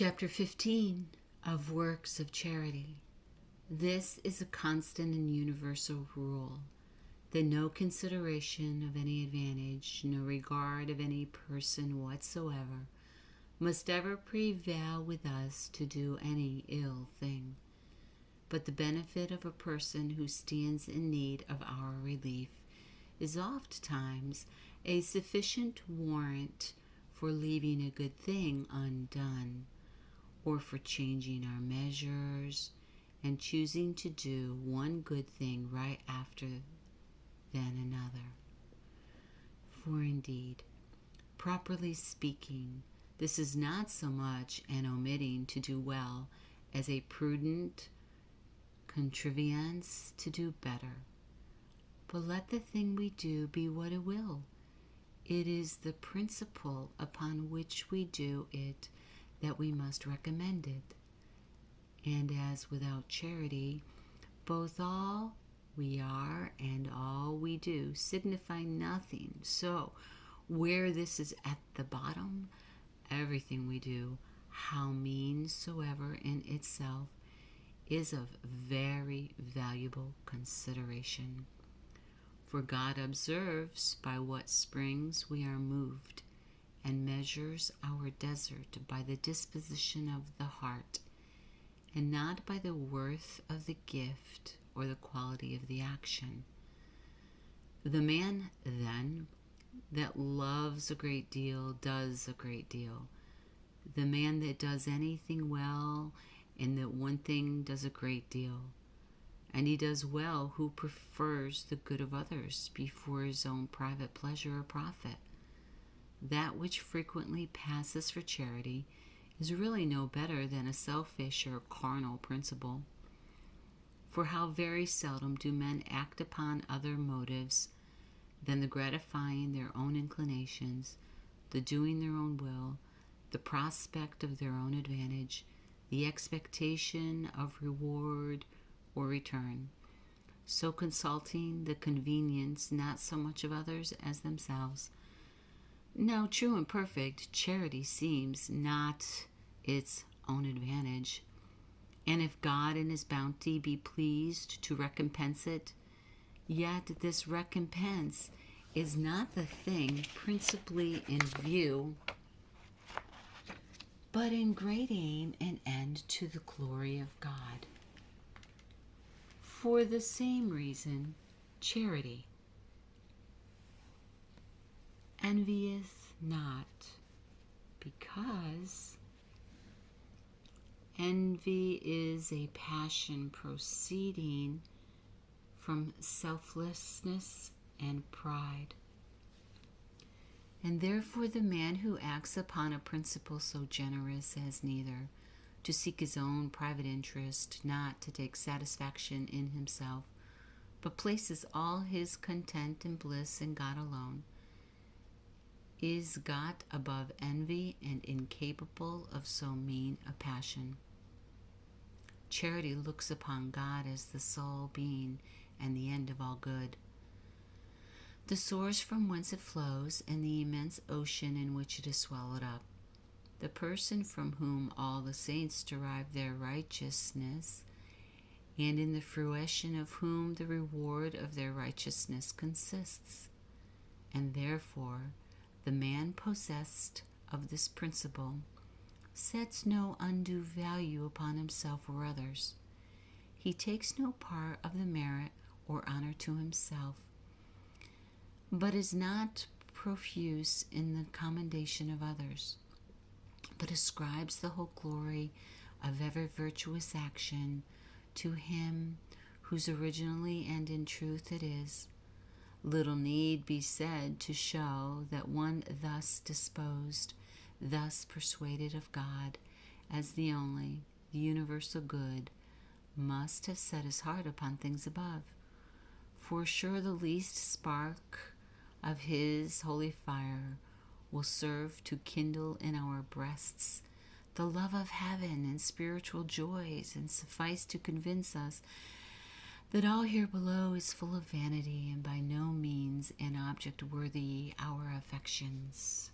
Chapter 15 of Works of Charity. This is a constant and universal rule, that no consideration of any advantage, no regard of any person whatsoever, must ever prevail with us to do any ill thing, but the benefit of a person who stands in need of our relief is ofttimes a sufficient warrant for leaving a good thing undone, or for changing our measures and choosing to do one good thing right after than another. For indeed, properly speaking, this is not so much an omitting to do well as a prudent contrivance to do better. But let the thing we do be what it will, it is the principle upon which we do it that we must recommend it. And as without charity, both all we are and all we do signify nothing, so where this is at the bottom, everything we do, how mean soever in itself, is of very valuable consideration. For God observes by what springs we are moved, and measures our desert by the disposition of the heart, and not by the worth of the gift or the quality of the action. The man, then, that loves a great deal does a great deal. The man that does anything well in that one thing does a great deal. And he does well who prefers the good of others before his own private pleasure or profit. That which frequently passes for charity is really no better than a selfish or carnal principle. For how very seldom do men act upon other motives than the gratifying their own inclinations, the doing their own will, the prospect of their own advantage, the expectation of reward or return, so consulting the convenience not so much of others as themselves. Now, true and perfect charity seems not its own advantage, and if God in his bounty be pleased to recompense it, yet this recompense is not the thing principally in view, but in great aim and end to the glory of God. For the same reason, charity envieth not, because envy is a passion proceeding from selflessness and pride. And therefore the man who acts upon a principle so generous as neither to seek his own private interest, not to take satisfaction in himself, but places all his content and bliss in God alone, is got above envy and incapable of so mean a passion. Charity looks upon God as the sole being and the end of all good, the source from whence it flows, and the immense ocean in which it is swallowed up, the person from whom all the saints derive their righteousness, and in the fruition of whom the reward of their righteousness consists. And therefore the man possessed of this principle sets no undue value upon himself or others. He takes no part of the merit or honor to himself, but is not profuse in the commendation of others, but ascribes the whole glory of every virtuous action to him whose originally and in truth it is. Little need be said to show that one thus disposed, thus persuaded of God as the only, the universal good, must have set his heart upon things above. For sure the least spark of his holy fire will serve to kindle in our breasts the love of heaven and spiritual joys, and suffice to convince us that all here below is full of vanity and by no means an object worthy our affections.